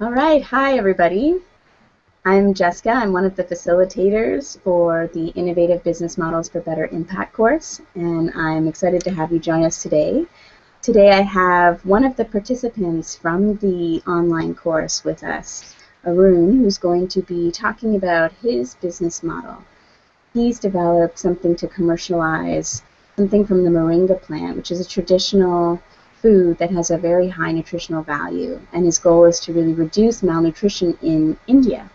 All right, hi everybody. I'm Jessica. I'm one of the facilitators for the Innovative Business Models for Better Impact course, and I'm excited to have you join us today. Today I have one of the participants from the online course with us, Arun, who's going to be talking about his business model. He's developed something to commercialize, something from the Moringa plant, which is a traditional food that has a very high nutritional value, and his goal is to really reduce malnutrition in India.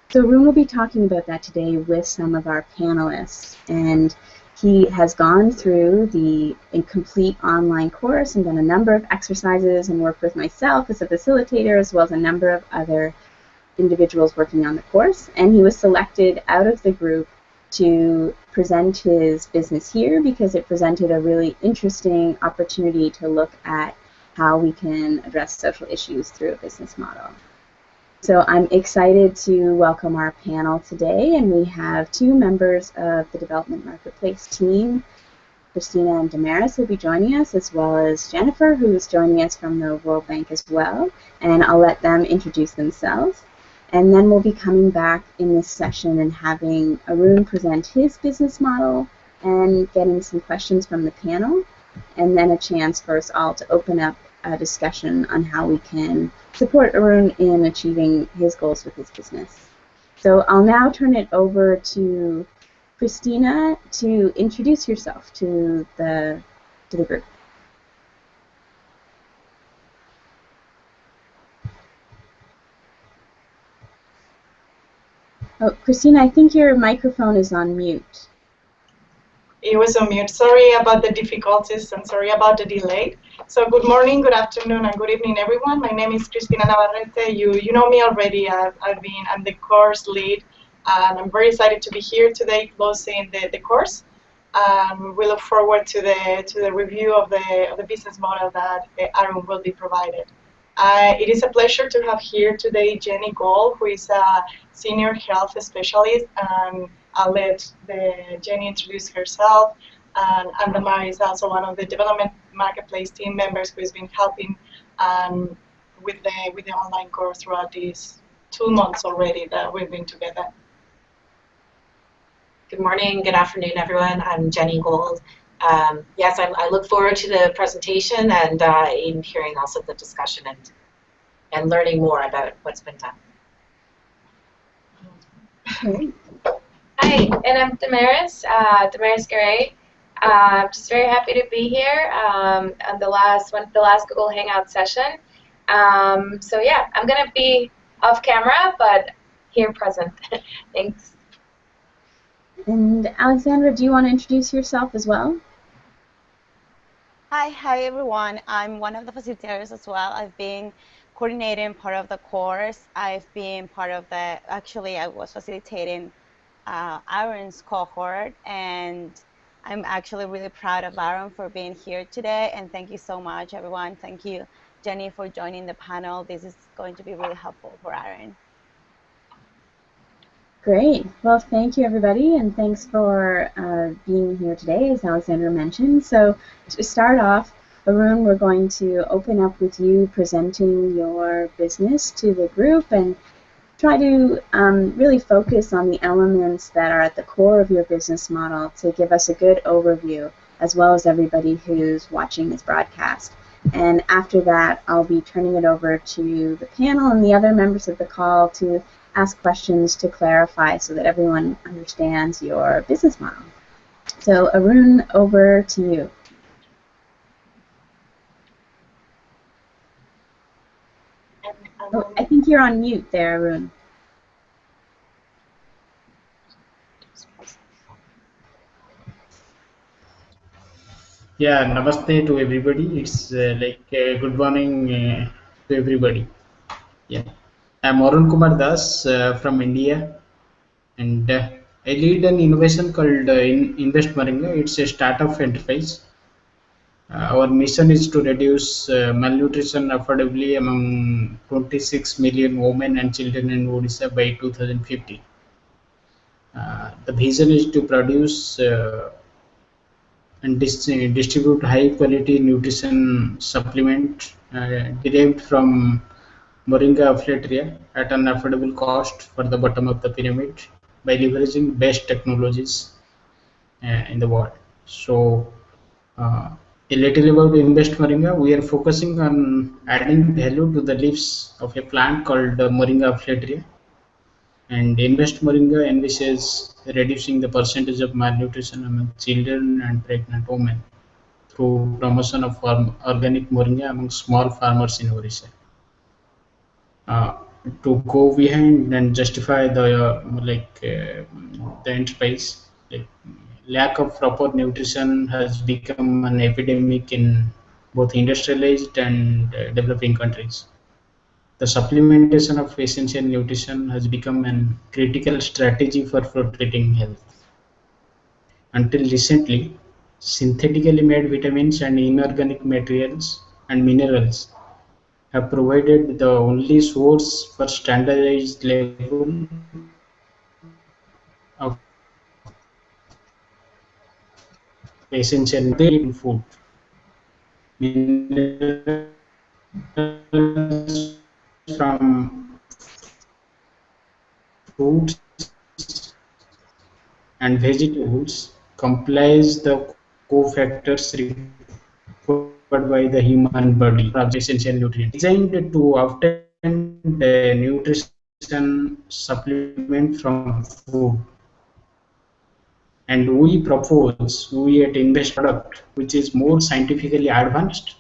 So Arun will be talking about that today with some of our panelists, and he has gone through the complete online course and done a number of exercises and worked with myself as a facilitator as well as a number of other individuals working on the course, and he was selected out of the group to present his business here because it presented a really interesting opportunity to look at how we can address social issues through a business model. So I'm excited to welcome our panel today, and we have two members of the Development Marketplace team. Christina and Damaris will be joining us, as well as Jennifer, who is joining us from the World Bank as well, and I'll let them introduce themselves. And then we'll be coming back in this session and having Arun present his business model and getting some questions from the panel, and then a chance for us all to open up a discussion on how we can support Arun in achieving his goals with his business. So I'll now turn it over to Christina to introduce yourself to the group. Oh, Christina, I think your microphone is on mute. It was on mute. Sorry about the difficulties and sorry about the delay. So good morning, good afternoon, and good evening, everyone. My name is Cristina Navarrete. You know me already. I'm the course lead, and I'm very excited to be here today, closing the course. We look forward to the review of the business model that Arun will be provided. It is a pleasure to have here today Jenny Gold, who is a senior health specialist, and I'll let Jenny introduce herself. And Damar is also one of the Development Marketplace team members who has been helping with the online course throughout these 2 months already that we've been together. Good morning, good afternoon, everyone. I'm Jenny Gold. Yes, I look forward to the presentation and in hearing also the discussion and learning more about what's been done. Okay. Hi, and I'm Damaris Garay. Just very happy to be here on the last Google Hangout session. So yeah, I'm gonna be off camera, but here present. Thanks. And Alexandra, do you want to introduce yourself as well? Hi everyone. I'm one of the facilitators as well. I've been coordinating part of the course. I've been part of actually I was facilitating Arun's cohort, and I'm actually really proud of Arun for being here today, and thank you so much everyone. Thank you Jenny for joining the panel. This is going to be really helpful for Arun. Great. Well, thank you, everybody, and thanks for being here today, as Alexandra mentioned. So to start off, Arun, we're going to open up with you presenting your business to the group and try to really focus on the elements that are at the core of your business model to give us a good overview, as well as everybody who's watching this broadcast. And after that, I'll be turning it over to the panel and the other members of the call to ask questions to clarify so that everyone understands your business model. So Arun, over to you. Oh, I think you're on mute there, Arun. Yeah, namaste to everybody. It's good morning to everybody. Yeah, I'm Arun Kumar Das from India, and I lead an innovation called Invest Moringa. It's a startup enterprise. Our mission is to reduce malnutrition affordably among 26 million women and children in Odisha by 2050. The vision is to produce and distribute high quality nutrition supplement derived from Moringa Affiliate at an affordable cost for the bottom of the pyramid by leveraging best technologies in the world. So, uh, a little about Invest Moringa, we are focusing on adding value to the leaves of a plant called Moringa Affiliate. And Invest Moringa envisages reducing the percentage of malnutrition among children and pregnant women through promotion of organic moringa among small farmers in Orissa. Uh, to go behind and justify the enterprise, like lack of proper nutrition has become an epidemic in both industrialized and developing countries. The supplementation of essential nutrition has become a critical strategy for protecting health. Until recently, synthetically made vitamins and inorganic materials and minerals have provided the only source for standardized level of essential nutrients in food. Minerals from fruits and vegetables comprise the cofactors required by the human body for essential nutrients. Designed to obtain the nutrition supplement from food. And we at Invest product, which is more scientifically advanced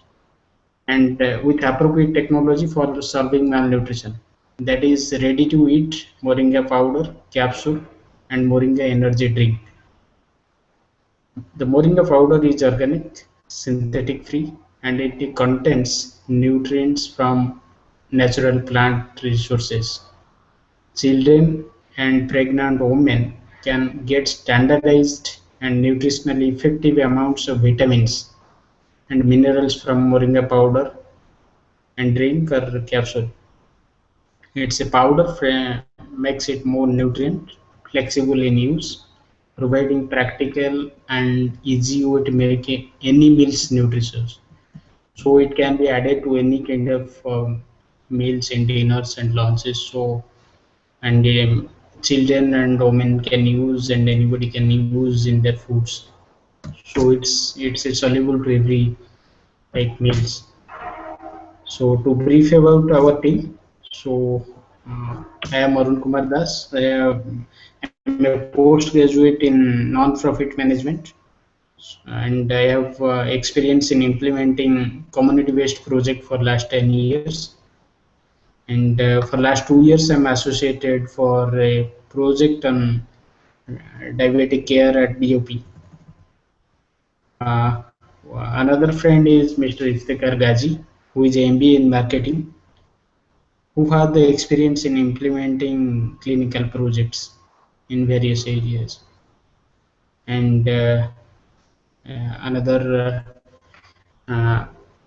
and with appropriate technology for solving malnutrition. That is ready to eat moringa powder, capsule, and moringa energy drink. The moringa powder is organic, synthetic free, and it contains nutrients from natural plant resources. Children and pregnant women can get standardized and nutritionally effective amounts of vitamins and minerals from moringa powder and drink or capsule. It's a powder makes it more nutrient flexible in use, providing practical and easy way to make any meals nutritious. So it can be added to any kind of meals and dinners and lunches. So and children and women can use and anybody can use in their foods. So it's soluble to every like meals. So to brief about our team, so I am Arun Kumar Das. I'm a postgraduate in non-profit management, and I have experience in implementing community-based project for last 10 years. And for last 2 years, I'm associated for a project on diabetic care at BOP. Uh, Another friend is Mr. Iftikhar Gazi, who is MBA in marketing, who have the experience in implementing clinical projects in various areas. And another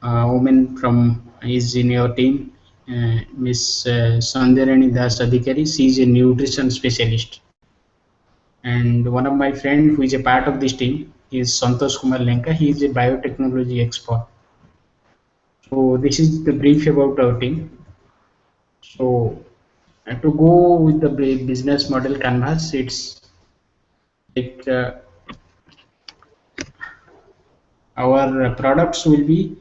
woman from is in your team, Miss Sandharani Das Adhikari. She is a nutrition specialist. And one of my friends who is a part of this team is Santosh Kumar Lenka. He is a biotechnology expert. So this is the brief about our team. So to go with the business model canvas, it's like our products will be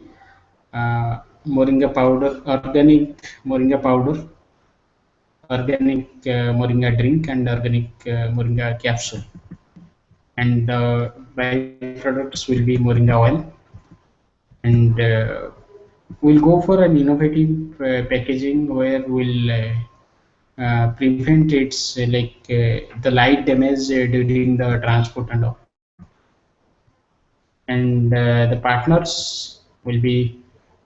moringa powder, organic moringa powder, organic moringa drink, and organic moringa capsule. And byproducts will be moringa oil. And we'll go for an innovative packaging where we'll prevent its the light damage during the transport and all. And the partners will be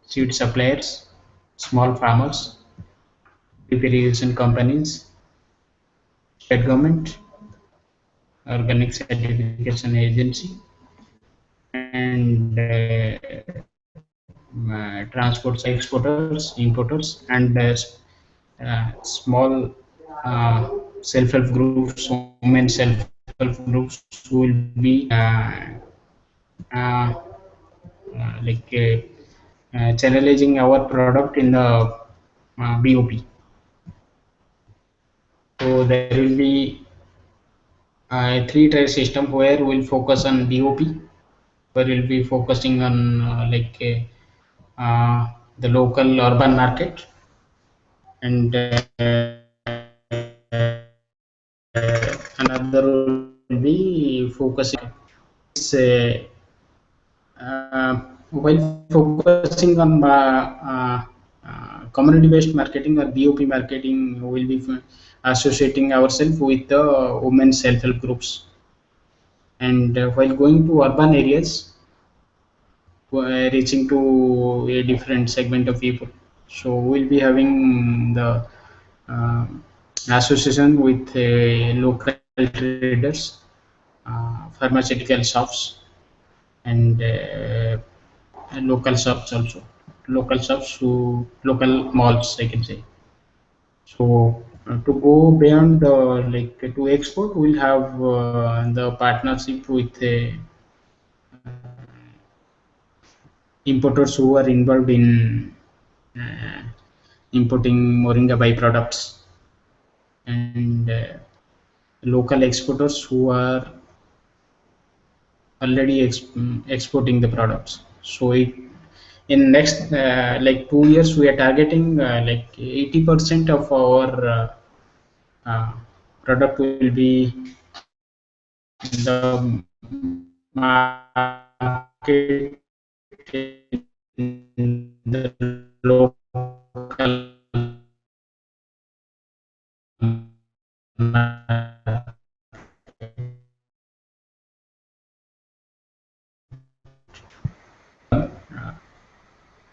seed suppliers, small farmers, drip irrigation companies, state government, organic certification agency, and transport exporters, importers, and small self-help groups, women self-help groups will be uh, like channelizing our product in the BOP. So there will be a three-tier system where we'll focus on BOP, where we'll be focusing on the local urban market, and another will be focusing while focusing on community-based marketing or BOP marketing, will be associating ourselves with the women's self-help groups. And while going to urban areas, reaching to a different segment of people. So we'll be having the uh, association with local traders, pharmaceutical shops, and local shops also. Local shops to local malls, I can say. So to go beyond to export, we'll have the partnership with importers who are involved in uh, importing Moringa byproducts, and local exporters who are already exporting the products. So in next 2 years, we are targeting 80% of our uh, product will be in the market in the local market.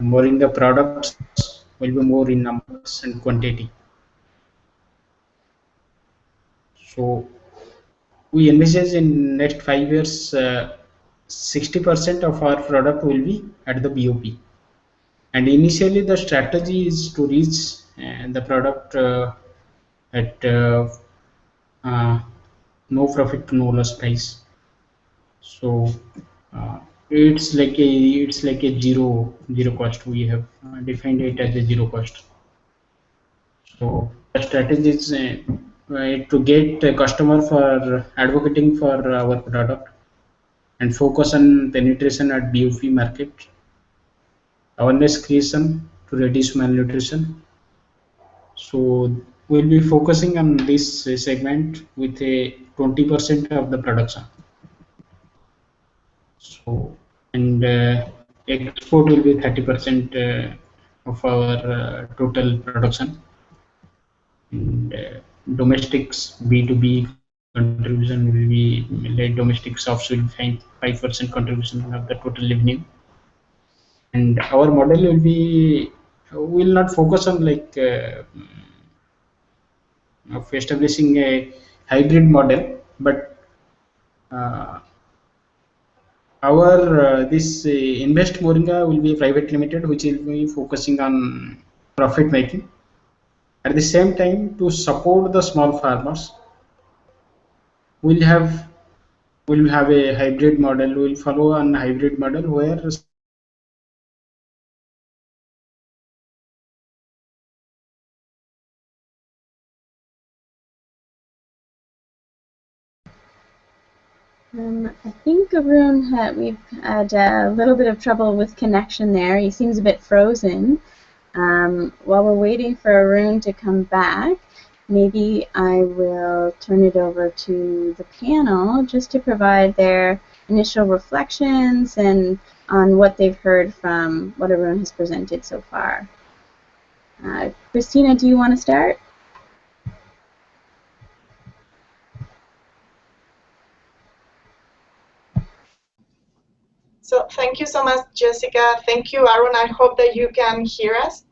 Moringa products will be more in numbers and quantity. So we envisage in next 5 years, 60% of our product will be at the BOP. And initially, the strategy is to reach the product at uh, no profit, no loss price. So uh, it's like a zero cost. We have defined it as a zero cost. So the strategy is to get a customer for advocating for our product and focus on penetration at BOP market, awareness creation to reduce malnutrition. So we'll be focusing on this segment with a 20% of the production. So and export will be 30% of our total production. And domestics B2B contribution will be like domestic shops will find 5% contribution of the total revenue. And our model will not focus on of establishing a hybrid model, but uh, our this Invest Moringa will be private limited, which will be focusing on profit making. At the same time, to support the small farmers, we'll have we'll have a hybrid model. We'll follow an hybrid model where I think Arun we've had a little bit of trouble with connection there. He seems a bit frozen. While we're waiting for Arun to come back, maybe I will turn it over to the panel just to provide their initial reflections and on what they've heard from what Arun has presented so far. Christina, do you want to start? So thank you so much, Jessica. Thank you, Arun. I hope that you can hear us.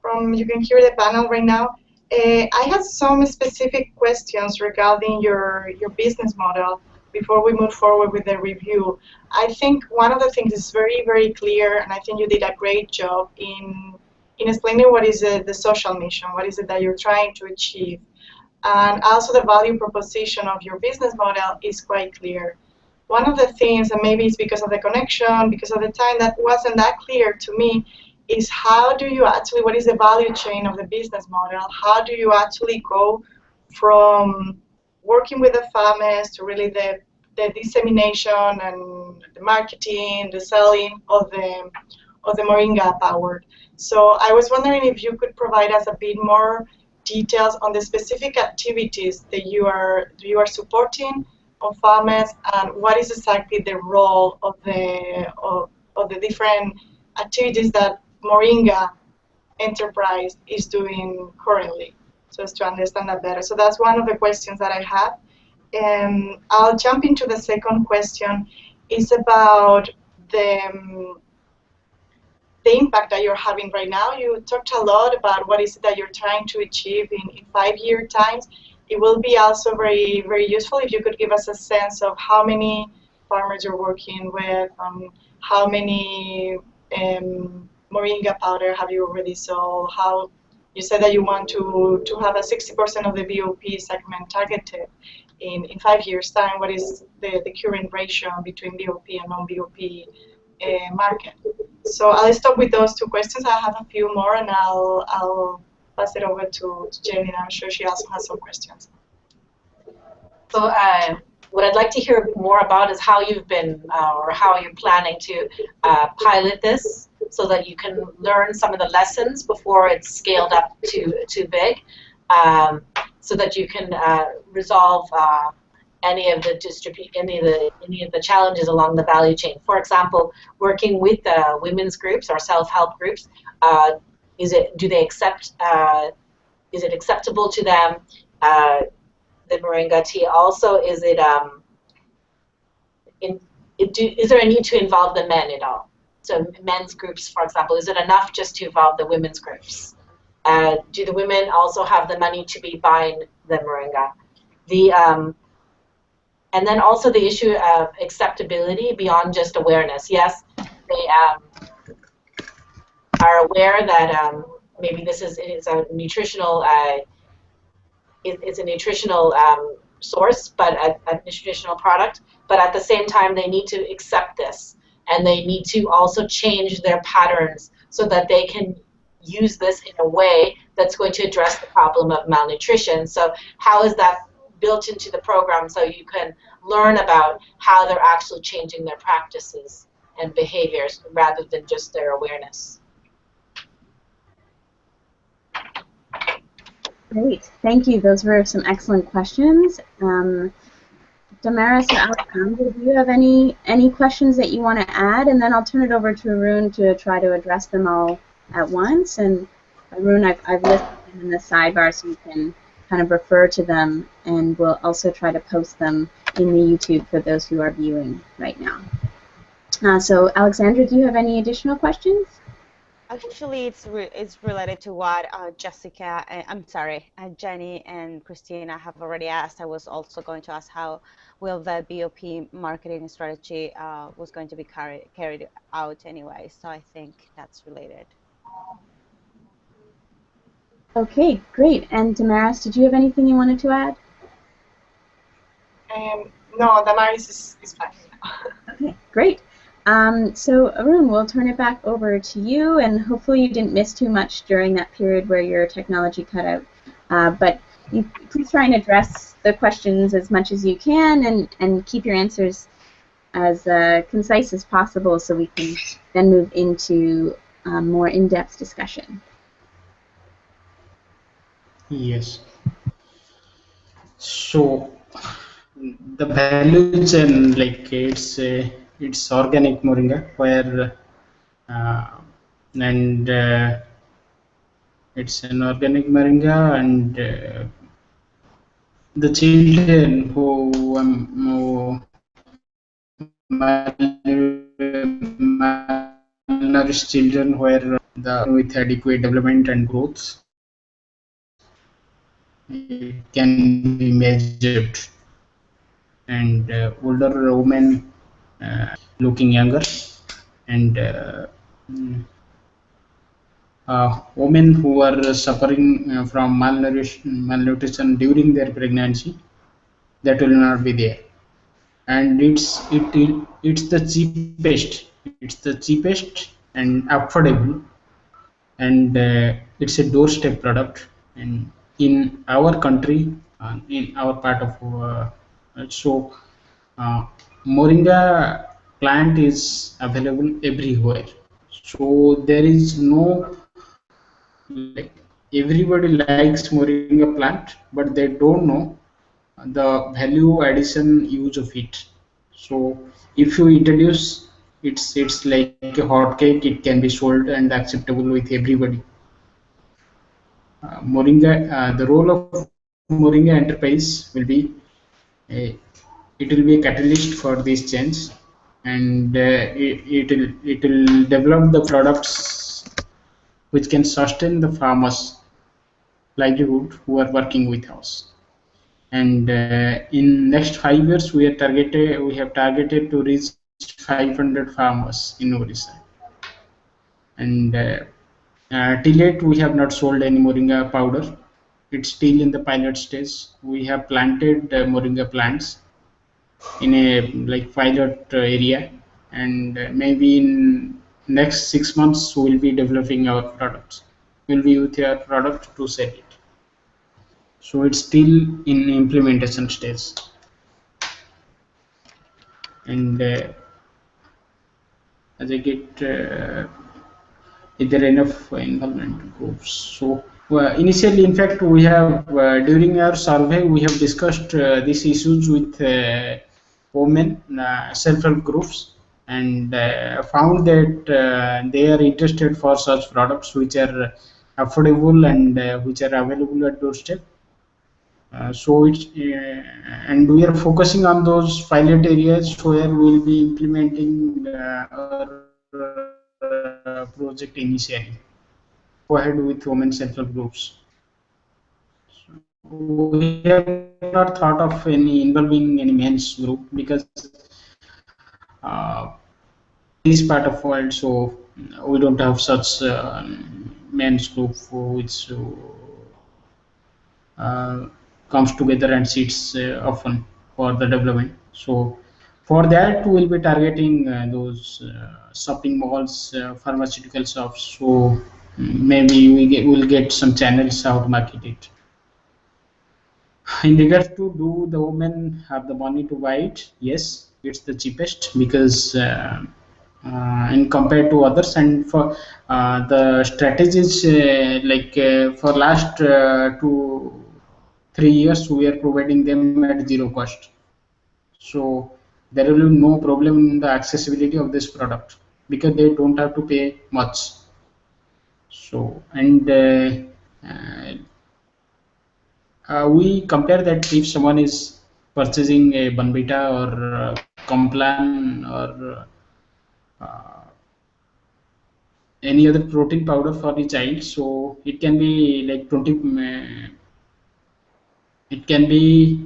You can hear the panel right now. I have some specific questions regarding your business model before we move forward with the review. I think one of the things is very, very clear, and I think you did a great job in explaining what is the social mission, what is it that you're trying to achieve. And also the value proposition of your business model is quite clear. One of the things, and maybe it's because of the connection, because of the time, that wasn't that clear to me, is how do you actually, what is the value chain of the business model? How do you actually go from working with the farmers to really the dissemination and the marketing, the selling of the Moringa power? So I was wondering if you could provide us a bit more details on the specific activities that you are supporting on farmers, and what is exactly the role of the different activities that Moringa enterprise is doing currently, so as to understand that better. So that's one of the questions that I have. And I'll jump into the second question. It's about the impact that you're having right now. You talked a lot about what is it that you're trying to achieve in 5-year times. It will be also very, very useful if you could give us a sense of how many farmers you're working with, how many Moringa powder have you already sold, how you said that you want to have a 60% of the BOP segment targeted in 5 years time. What is the current ratio between BOP and non-BOP market? So I'll stop with those two questions. I have a few more, and I'll pass it over to Jenny. I'm sure she also has some questions. So what I'd like to hear more about is how you've been, or how you're planning to pilot this, so that you can learn some of the lessons before it's scaled up too big, so that you can resolve any of the challenges along the value chain. For example, working with women's groups or self-help groups, is it acceptable to them? The Moringa tea also, is there a need to involve the men at all? So men's groups, for example, is it enough just to involve the women's groups? Do the women also have the money to be buying the Moringa? And then also the issue of acceptability beyond just awareness. Yes, they are aware that maybe this is a nutritional source, but a nutritional product. But at the same time, they need to accept this, and they need to also change their patterns so that they can use this in a way that's going to address the problem of malnutrition. So how is that built into the program, so you can learn about how they're actually changing their practices and behaviors rather than just their awareness? Great, thank you. Those were some excellent questions. Damaris or Alexandra, do you have any questions that you want to add? And then I'll turn it over to Arun to try to address them all at once. And Arun, I've listed them in the sidebar so you can kind of refer to them, and we'll also try to post them in the YouTube for those who are viewing right now. So Alexandra, do you have any additional questions? Actually, it's related to what Jenny and Christina have already asked. I was also going to ask how will the BOP marketing strategy was going to be carried out anyway. So I think that's related. Okay, great. And Damaris, did you have anything you wanted to add? No, Damaris is fine. Okay, great. So Arun, we'll turn it back over to you, and hopefully you didn't miss too much during that period where your technology cut out. But you please try and address the questions as much as you can, and keep your answers as concise as possible so we can then move into more in-depth discussion. Yes. So the value chain, like it's organic moringa, where and it's an organic moringa, and the children who malnourished children, where with adequate development and growth, it can be measured, and older women looking younger, and women who are suffering from malnutrition during their pregnancy, that will not be there. And it's the cheapest and affordable and it's a doorstep product. And in our country, in our part of so uh, moringa plant is available everywhere. So there is no, like, everybody likes moringa plant, but they don't know the value addition use of it. So if you introduce, it's like a hot cake, it can be sold and acceptable with everybody. Moringa, the role of moringa enterprise will be a, it will be a catalyst for this change, and it will develop the products which can sustain the farmers livelihood who are working with us. And in next 5 years we have targeted to reach 500 farmers in Orissa. And till date we have not sold any moringa powder. It's still in the pilot stage. We have planted moringa plants in a like pilot area, and maybe in next 6 months we will be developing our products. We'll be with our product to sell it. So it's still in implementation stage. And as I get, is there enough involvement groups? So initially, in fact, we have during our survey we have discussed these issues with women self-help groups, and found that they are interested for such products which are affordable and which are available at doorstep. So it's and we are focusing on those pilot areas where we'll be implementing our project initially. Go ahead with women self-help groups. We have not thought of any involving any men's group, because uh, in this part of world, so we don't have such men's group which uh, comes together and sits often for the development. So for that we will be targeting those shopping malls, pharmaceutical shops. So maybe we'll get some channels how to market it. In regards to, do the women have the money to buy it? Yes, it's the cheapest, because in compared to others, and for the strategies, for last 2 3 years we are providing them at zero cost. So there will be no problem in the accessibility of this product, because they don't have to pay much. So, and we compare that if someone is purchasing a Banvita or Complan or any other protein powder for the child, so it can be like 20. It can be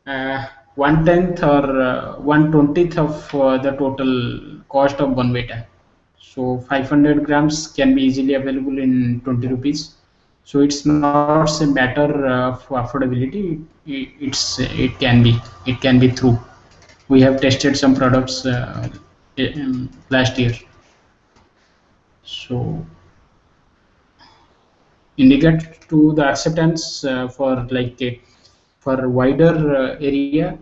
1/10 or 1/20th of the total cost of Bonvita. So 500 grams can be easily available in 20 rupees. So it's not a matter of affordability. It can be through. We have tested some products last year. So in regard to the acceptance for wider area,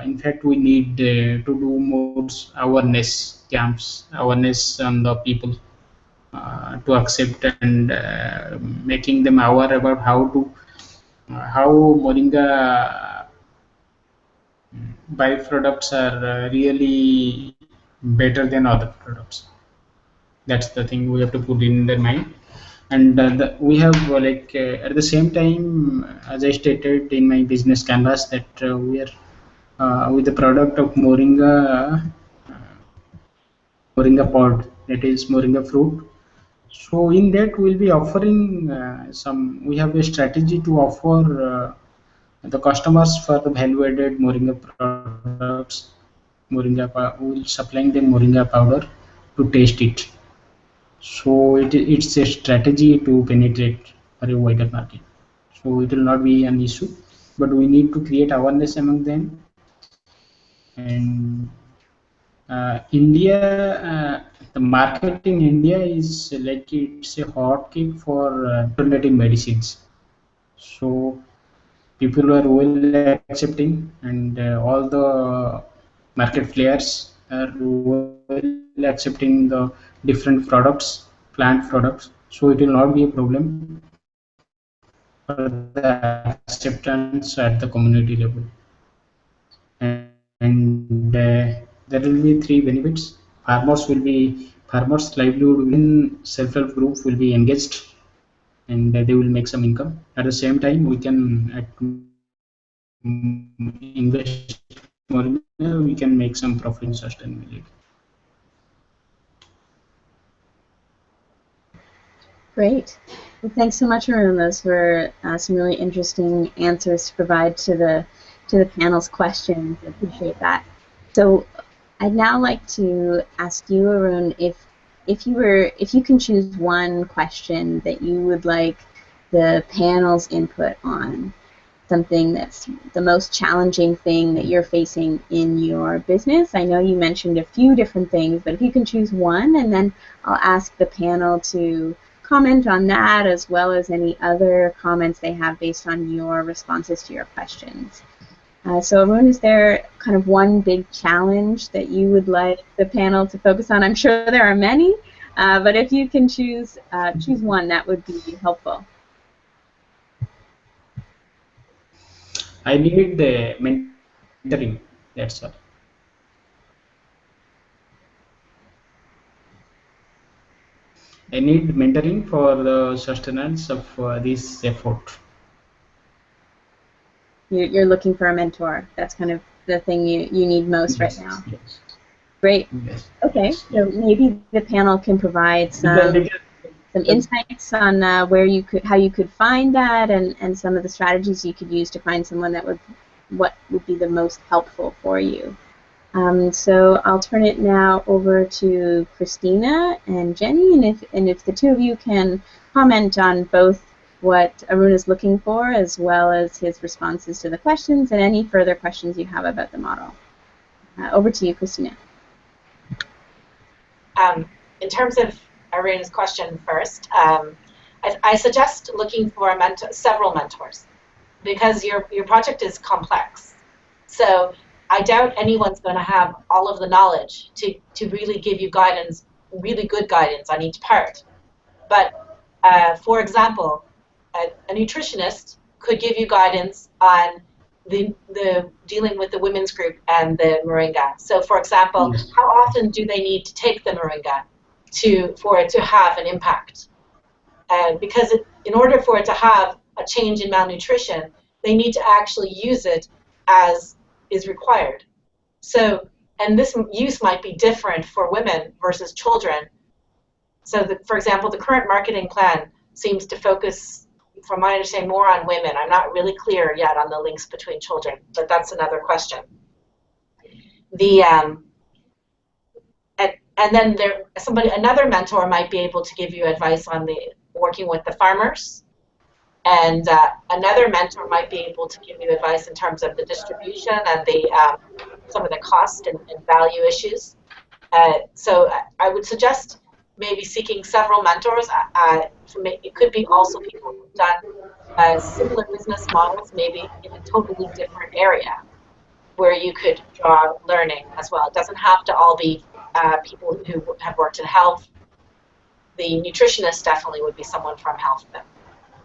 in fact we need to do more awareness camps, awareness on the people, to accept, and making them aware about how moringa byproducts are really better than other products. That's the thing we have to put in their mind. And we have at the same time, as I stated in my business canvas, that we are with the product of moringa pod, that is moringa fruit. So in that we'll be offering we have a strategy to offer the customers for the value added moringa products. We'll supplying them moringa powder to taste it. So it's a strategy to penetrate for a wider market. So it will not be an issue, but we need to create awareness among them. And India, the market in India is like it's a hot cake for alternative medicines. So people are well accepting, and all the market players are well accepting the different products, plant products. So it will not be a problem for the acceptance at the community level. And there will be three benefits. Farmers livelihood within self-help group will be engaged, and they will make some income. At the same time, we can invest more in we can make some profit in sustainability. Great. Well, thanks so much, Arun. Those were some really interesting answers to provide to the panel's questions. I appreciate that. So I'd now like to ask you, Arun, if you can choose one question that you would like the panel's input on, something that's the most challenging thing that you're facing in your business. I know you mentioned a few different things, but if you can choose one, and then I'll ask the panel to comment on that as well as any other comments they have based on your responses to your questions. So Arun, is there kind of one big challenge that you would like the panel to focus on? I'm sure there are many, but if you can choose one, that would be helpful. I need the mentoring. That's all. I need mentoring for the sustenance of this effort. You're looking for a mentor. That's kind of the thing you need most right now. Yes. Great. Yes. Okay, so maybe the panel can provide some insights on how you could find that, and some of the strategies you could use to find someone what would be the most helpful for you. So I'll turn it now over to Christina and Jenny, and if the two of you can comment on both what Arun is looking for as well as his responses to the questions and any further questions you have about the model. Over to you, Christina. In terms of Arun's question first, I suggest looking for several mentors, because your project is complex. So I doubt anyone's going to have all of the knowledge to really give you guidance, really good guidance on each part. But for example, a nutritionist could give you guidance on the dealing with the women's group and the Moringa. So for example, Yes. how often do they need to take the Moringa for it to have an impact? Because in order for it to have a change in malnutrition, they need to actually use it as is required. So, and this use might be different for women versus children. So, for example, the current marketing plan seems to focus, from my understanding, more on women. I'm not really clear yet on the links between children, but that's another question. And then another mentor might be able to give you advice on working with the farmers, and another mentor might be able to give you advice in terms of the distribution and some of the cost and value issues. So I would suggest maybe seeking several mentors. It could be also people who've done similar business models, maybe in a totally different area, where you could draw learning as well. It doesn't have to all be people who have worked in health. The nutritionist definitely would be someone from health.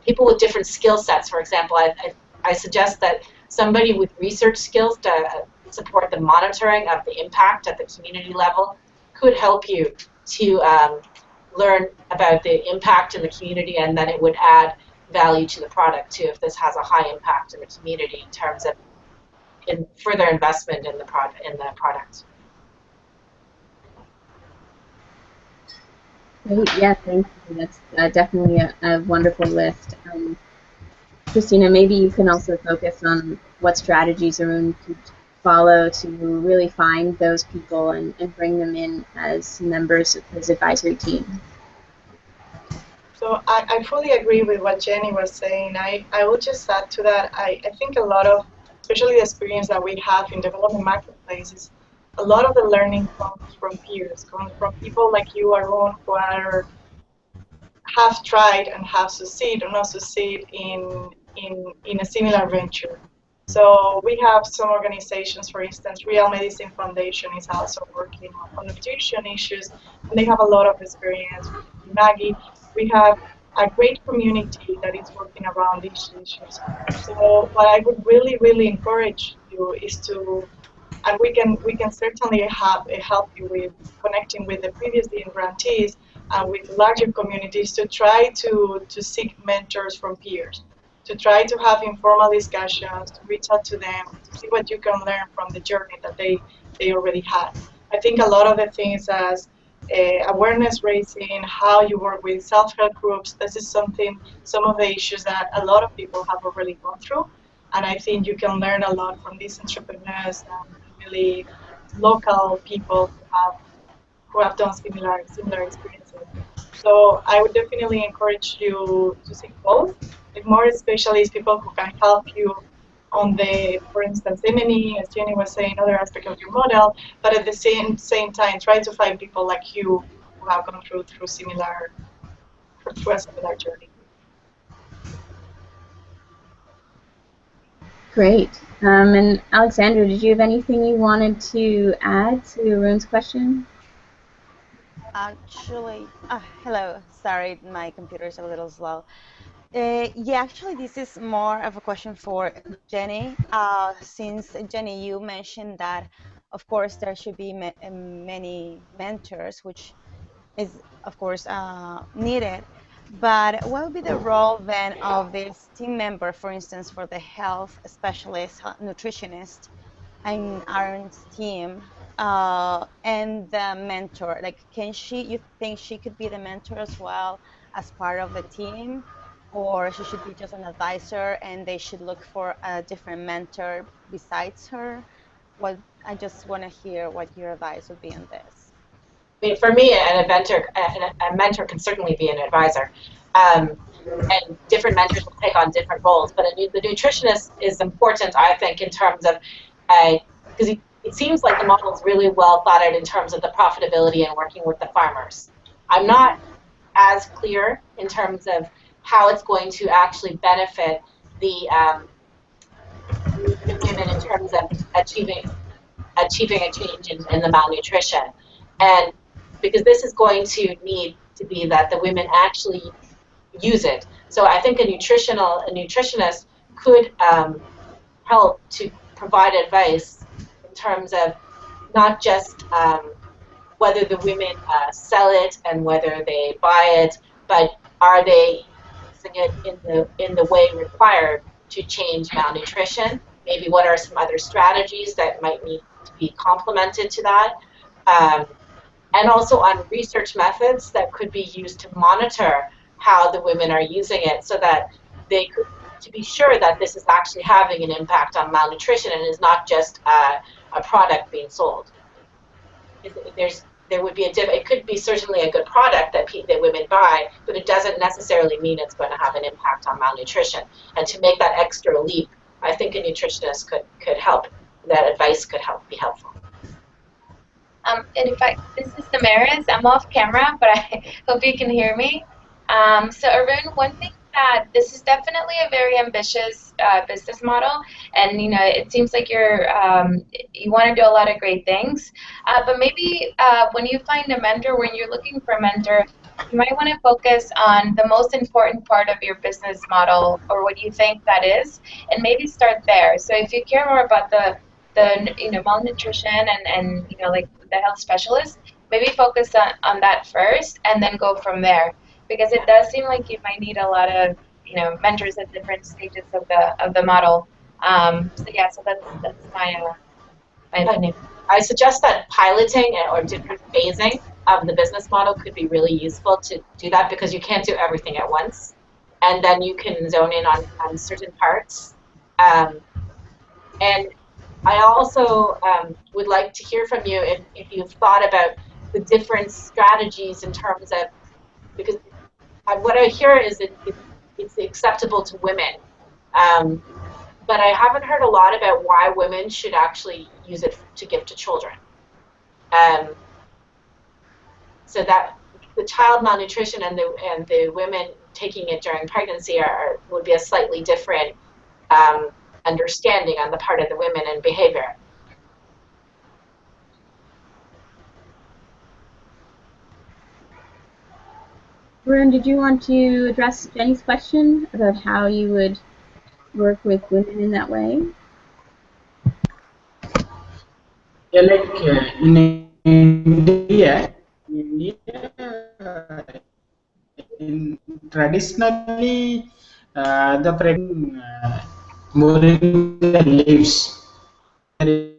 People with different skill sets, for example, I suggest that somebody with research skills to support the monitoring of the impact at the community level could help you to learn about the impact in the community, and then it would add value to the product too if this has a high impact in the community in terms of further investment in the product. Great. Yeah, thank you. That's definitely a wonderful list. Christina, maybe you can also focus on what strategies Arun could follow to really find those people and bring them in as members of his advisory team. So I fully agree with what Jenny was saying. I will just add to that, I think a lot of, especially the experience that we have in developing marketplaces, a lot of the learning comes from peers, comes from people like you, Arun, who are have tried and have succeed or not succeed in a similar venture. So we have some organizations, for instance, Real Medicine Foundation is also working on nutrition issues, and they have a lot of experience. Maggie, we have a great community that is working around these issues. So what I would really, really encourage you is to, and we can certainly help you with connecting with the previous Dean grantees and with larger communities to try to seek mentors from peers, to try to have informal discussions, to reach out to them, to see what you can learn from the journey that they already had. I think a lot of the things as awareness raising, how you work with self-help groups, this is something, some of the issues that a lot of people have already gone through. And I think you can learn a lot from these entrepreneurs and really local people who have done similar experiences. So I would definitely encourage you to seek both, like more specialists, people who can help you on the, for instance, M&E, as Jenny was saying, other aspect of your model, but at the same time, try to find people like you who have gone through a similar journey. Great. And Alexandra, did you have anything you wanted to add to Arun's question? Actually, hello. Sorry, my computer is a little slow. Yeah, actually, this is more of a question for Jenny. Since Jenny, you mentioned that, of course, there should be many mentors, which is, of course, needed. But what would be the role then of this team member, for instance, for the health specialist, nutritionist, in Aaron's team, and the mentor? Like, you think she could be the mentor as well as part of the team, or she should be just an advisor and they should look for a different mentor besides her? I just want to hear what your advice would be on this. I mean, for me, a mentor can certainly be an advisor. And different mentors will take on different roles. But the nutritionist is important, I think, in terms of, because it seems like the model is really well thought out in terms of the profitability and working with the farmers. I'm not as clear in terms of how it's going to actually benefit the women in terms of achieving a change in the malnutrition. And because this is going to need to be that the women actually use it. So I think a nutritionist could help to provide advice in terms of not just whether the women sell it and whether they buy it, but are they using it in the way required to change malnutrition? Maybe what are some other strategies that might need to be complemented to that? And also on research methods that could be used to monitor how the women are using it, so that they could, to be sure that this is actually having an impact on malnutrition and is not just a product being sold. There would be it could be certainly a good product that women buy, but it doesn't necessarily mean it's going to have an impact on malnutrition. And to make that extra leap, I think a nutritionist could help. That advice could be helpful. And in fact, this is Damaris. I'm off camera, but I hope you can hear me. So Arun, one thing that this is definitely a very ambitious business model, and it seems like you want to do a lot of great things. But maybe when you find a mentor, when you're looking for a mentor, you might want to focus on the most important part of your business model, or what you think that is, and maybe start there. So if you care more about the malnutrition and like the health specialist, maybe focus on that first and then go from there, because it does seem like you might need a lot of mentors at different stages of the model. So yeah, so that's my opinion. I suggest that piloting or different phasing of the business model could be really useful to do that, because you can't do everything at once, and then you can zone in on certain parts. And I also would like to hear from you if you've thought about the different strategies in terms of, because what I hear is that it's acceptable to women, but I haven't heard a lot about why women should actually use it to give to children. So that the child malnutrition and the women taking it during pregnancy would be a slightly different understanding on the part of the women and behavior. Arun, did you want to address Jenny's question about how you would work with women in that way? Yeah, like in India, traditionally, the pregnant moringa leaves and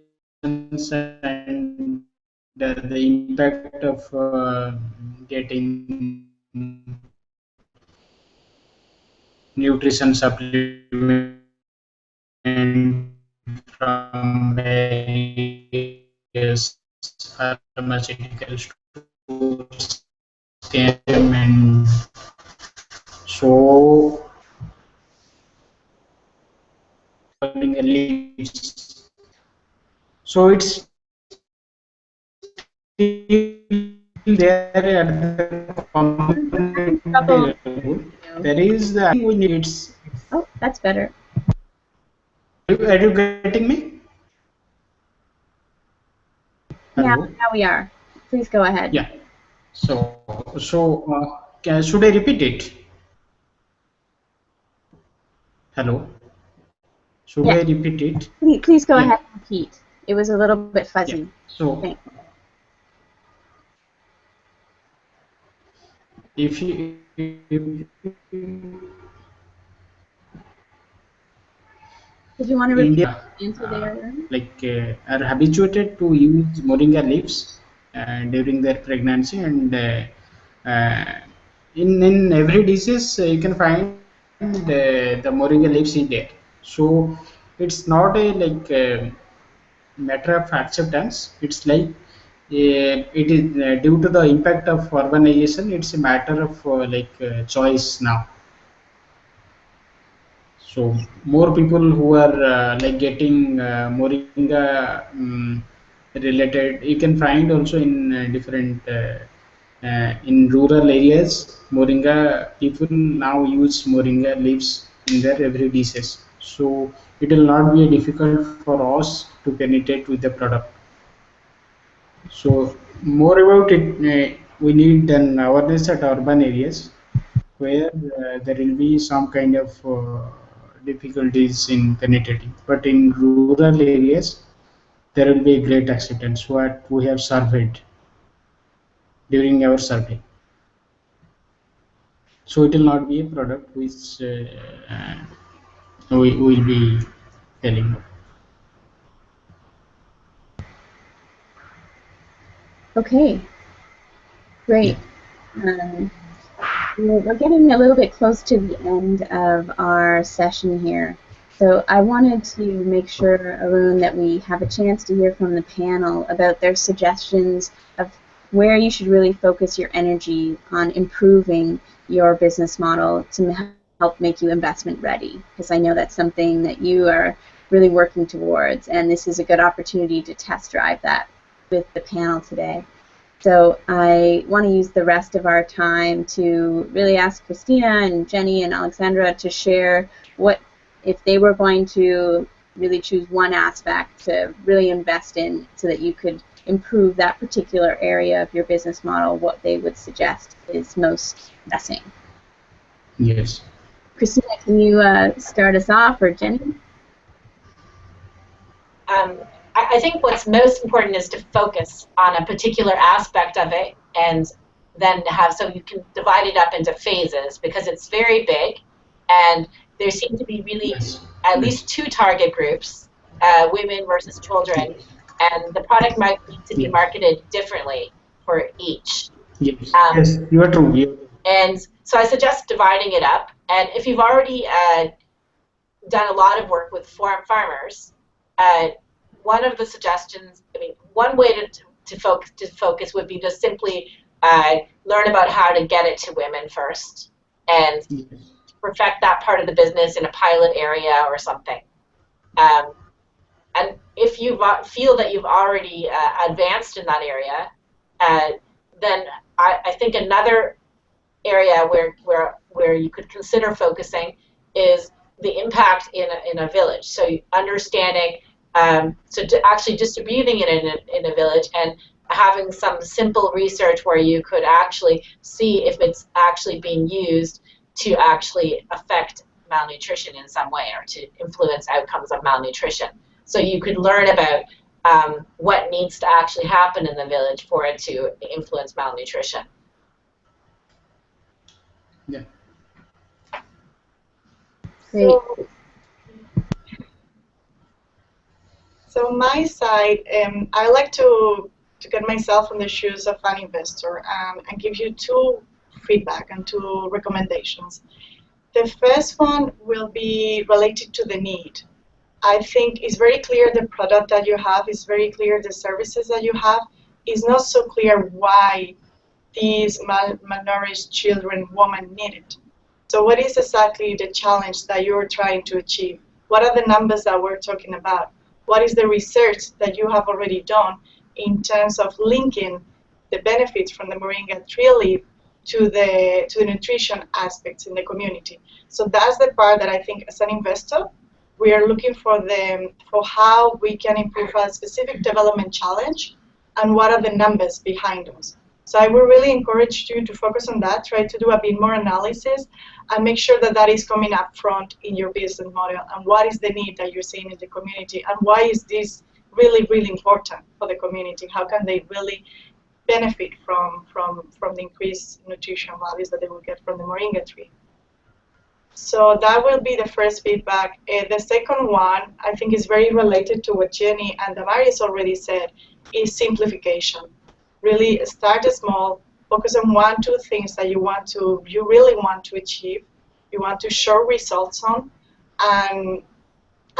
the impact of getting nutrition supplement from various pharmaceutical stores came, and so leaves. So it's there at the component level. There is the it's. Oh, that's better. Are you getting me? Now Hello? we are. Please go ahead. Yeah. So should I repeat it? Hello? Should I repeat it? Please go ahead and repeat. It was a little bit fuzzy. Yeah. So Thanks. if you Did you want to repeat India the answer there? are habituated to use moringa leaves during their pregnancy, and in every disease you can find the moringa leaves in there. So it's not a matter of acceptance. It's like it is due to the impact of urbanization. It's a matter of choice now. So more people who are getting moringa related, you can find also in different in rural areas. Moringa people now use moringa leaves in their every dishes. So it will not be difficult for us to penetrate with the product. So more about it, we need an awareness at urban areas where there will be some kind of difficulties in penetrating. But in rural areas, there will be a great acceptance. What we have surveyed during our survey. So it will not be a product which we will be telling. Okay. Great. Yeah. We're getting a little bit close to the end of our session here. So I wanted to make sure, Arun, that we have a chance to hear from the panel about their suggestions of where you should really focus your energy on improving your business model to help make you investment ready, because I know that's something that you are really working towards, and this is a good opportunity to test drive that with the panel today. So I want to use the rest of our time to really ask Christina and Jenny and Alexandra to share what, if they were going to really choose one aspect to really invest in so that you could improve that particular area of your business model, what they would suggest is most pressing. Yes. Christina, can you start us off, or Jenny? I think what's most important is to focus on a particular aspect of it, and then so you can divide it up into phases, because it's very big, and there seem to be really at least two target groups, women versus children, and the product might need to be marketed differently for each. Yes, yes, you are true. And so I suggest dividing it up, and if you've already done a lot of work with farmers, one of the suggestions, one way to focus would be to simply learn about how to get it to women first, and perfect that part of the business in a pilot area or something. And if you feel that you've already advanced in that area, then I think another area where you could consider focusing is the impact in a village. So understanding, actually distributing it in a village and having some simple research where you could actually see if it's actually being used to actually affect malnutrition in some way or to influence outcomes of malnutrition. So you could learn about what needs to actually happen in the village for it to influence malnutrition. Yeah. Great. So my side, I like to get myself in the shoes of an investor and give you two feedback and two recommendations. The first one will be related to the need. I think it's very clear the product that you have, is very clear the services that you have. It's not so clear why these malnourished children, women need it. So what is exactly the challenge that you're trying to achieve? What are the numbers that we're talking about? What is the research that you have already done in terms of linking the benefits from the Moringa tree leaf to the nutrition aspects in the community? So that's the part that I think as an investor, we are looking for how we can improve a specific development challenge and what are the numbers behind those. So I would really encourage you to focus on that, try to do a bit more analysis and make sure that that is coming up front in your business model and what is the need that you're seeing in the community and why is this really, really important for the community? How can they really benefit from the increased nutrition values that they will get from the Moringa tree? So that will be the first feedback. The second one, I think, is very related to what Jenny and Damaris already said, is simplification. Really start small, focus on 1-2 things that you really want to achieve, you want to show results on, and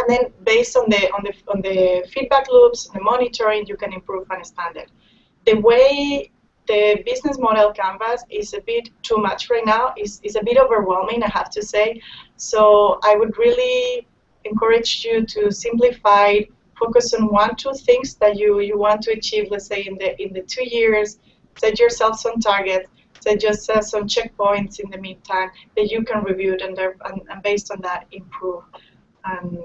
then based on the feedback loops, the monitoring, you can improve and expand it. The way the business model canvas is a bit too much right now, is a bit overwhelming, I have to say. So I would really encourage you to simplify, focus on 1-2 things that you want to achieve, let's say in the 2 years, set yourself some targets, set yourself some checkpoints in the meantime that you can review it and based on that improve and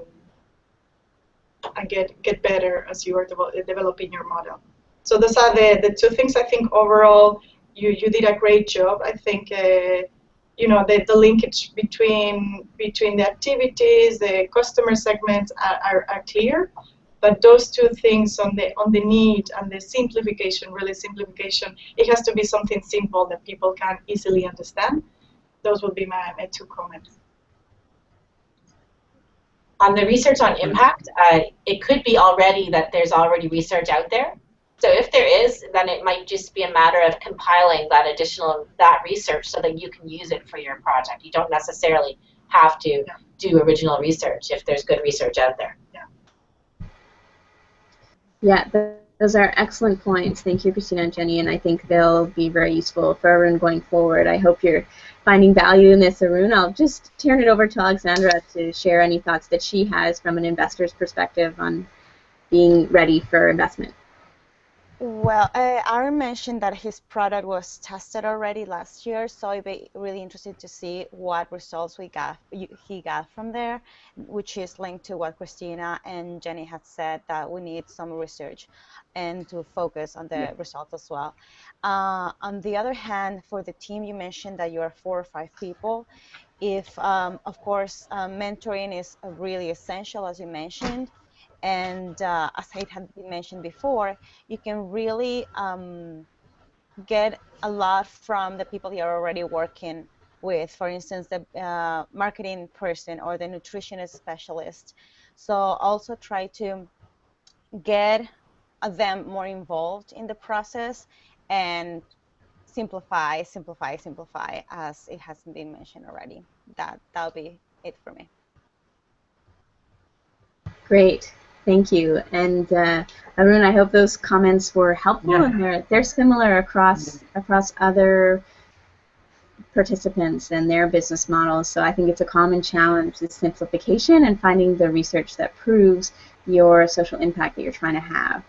get better as you are developing your model. So those are the 2 things. I think overall you did a great job. I think you know the linkage between the activities, the customer segments are clear. But those 2 things on the need and the simplification, really simplification, it has to be something simple that people can easily understand. Those would be my 2 comments. On the research on impact, it could be already that there's already research out there. So if there is, then it might just be a matter of compiling that research so that you can use it for your project. You don't necessarily have to do original research if there's good research out there. Yeah, those are excellent points. Thank you, Christina and Jenny, and I think they'll be very useful for Arun going forward. I hope you're finding value in this, Arun. I'll just turn it over to Alexandra to share any thoughts that she has from an investor's perspective on being ready for investment. Well, Arun mentioned that his product was tested already last year, so I'd be really interested to see what results he got from there, which is linked to what Christina and Jenny had said, that we need some research and to focus on the results as well. On the other hand, for the team, you mentioned that you are 4 or 5 people. If, of course, mentoring is really essential, as you mentioned, and as it had been mentioned before, you can really get a lot from the people you're already working with. For instance, the marketing person or the nutritionist specialist. So also try to get them more involved in the process and simplify, as it hasn't been mentioned already. That'll be it for me. Great. Thank you. And Arun, I hope those comments were helpful, and they're similar across other participants and their business models. So I think it's a common challenge, is simplification and finding the research that proves your social impact that you're trying to have.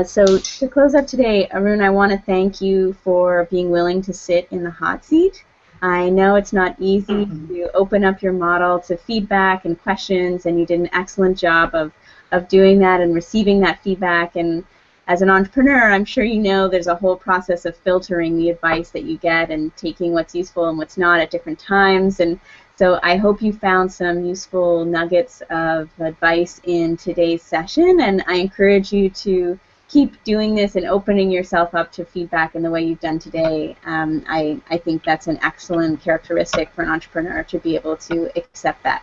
So to close up today, Arun, I want to thank you for being willing to sit in the hot seat. I know it's not easy to open up your model to feedback and questions, and you did an excellent job of doing that and receiving that feedback. And as an entrepreneur, I'm sure you know there's a whole process of filtering the advice that you get and taking what's useful and what's not at different times. And so I hope you found some useful nuggets of advice in today's session, and I encourage you to keep doing this and opening yourself up to feedback in the way you've done today. I think that's an excellent characteristic for an entrepreneur, to be able to accept that.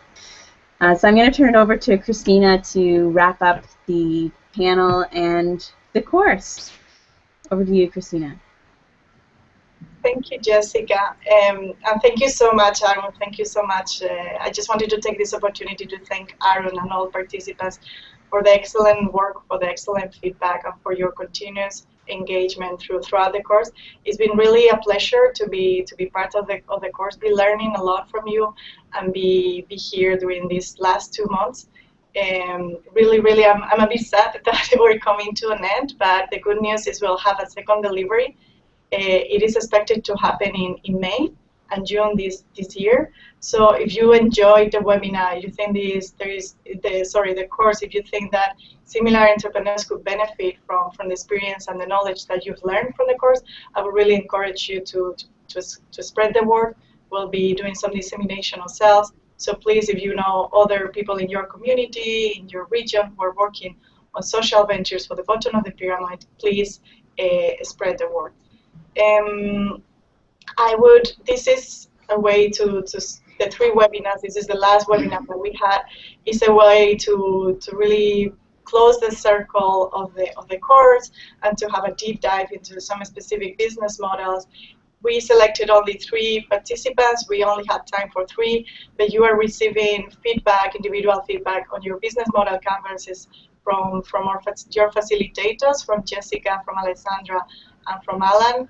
So I'm going to turn it over to Christina to wrap up the panel and the course. Over to you, Christina. Thank you, Jessica. And thank you so much, Arun. Thank you so much. I just wanted to take this opportunity to thank Arun and all participants for the excellent work, for the excellent feedback, and for your continuous engagement throughout the course. It's been really a pleasure to be part of the course, be learning a lot from you, and be here during these last 2 months. Really, I'm a bit sad that we're coming to an end, but the good news is we'll have a second delivery. It is expected to happen in May and June this year. So if you enjoyed the webinar, you think the course, if you think that similar entrepreneurs could benefit from the experience and the knowledge that you've learned from the course, I would really encourage you to spread the word. We'll be doing some dissemination ourselves. So please, if you know other people in your community, in your region who are working on social ventures for the bottom of the pyramid, please spread the word. This is a way to the 3 webinars, this is the last webinar that we had, is a way to really close the circle of the course and to have a deep dive into some specific business models. We selected only 3 participants. We only had time for 3, but you are receiving feedback, individual feedback on your business model canvases from your facilitators, from Jessica, from Alessandra, and from Alan.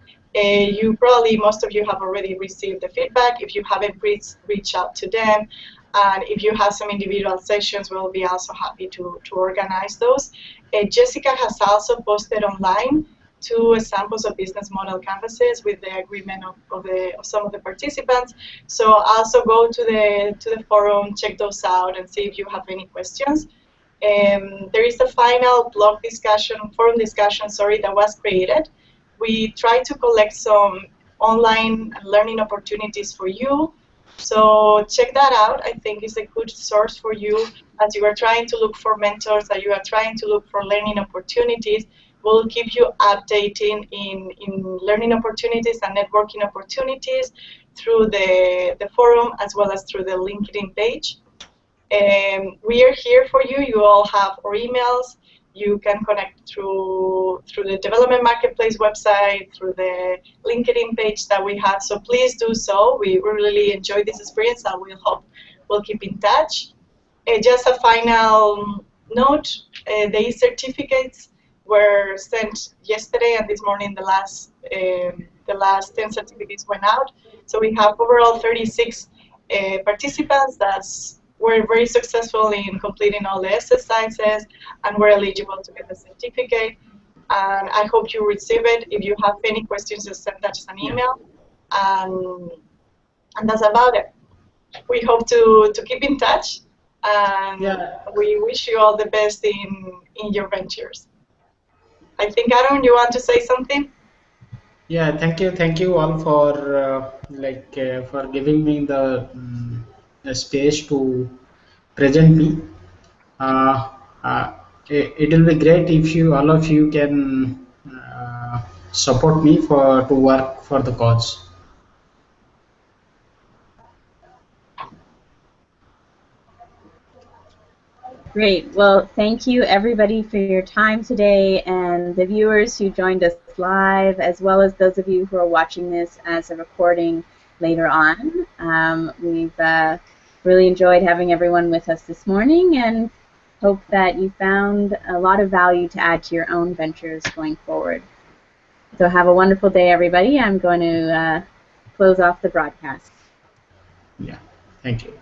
Most of you have already received the feedback. If you haven't, please reach out to them. And if you have some individual sessions, we'll be also happy to organize those. Jessica has also posted online 2 samples of business model canvases with the agreement of some of the participants. So also go to the forum, check those out, and see if you have any questions. There is a final forum discussion, that was created. We try to collect some online learning opportunities for you. So check that out. I think it's a good source for you as you are trying to look for mentors, as you are trying to look for learning opportunities. We'll keep you updating in learning opportunities and networking opportunities through the forum as well as through the LinkedIn page. We are here for you. You all have our emails. You can connect through the Development Marketplace website, through the LinkedIn page that we have. So please do so. We really enjoyed this experience, and we hope we'll keep in touch. Just a final note: the e-certificates were sent yesterday, and this morning the last 10 certificates went out. So we have overall 36 participants that were very successful in completing all the exercises and were eligible to get the certificate. And I hope you receive it. If you have any questions, just send us an email. And that's about it. We hope to keep in touch, and we wish you all the best in your ventures. I think, Arun, you want to say something? Yeah, thank you all for for giving me the space to present me. It will be great if all of you can support me to work for the cause. Great. Well, thank you everybody for your time today, and the viewers who joined us live, as well as those of you who are watching this as a recording later on. We've really enjoyed having everyone with us this morning, and hope that you found a lot of value to add to your own ventures going forward. So have a wonderful day, everybody. I'm going to close off the broadcast. Yeah, thank you.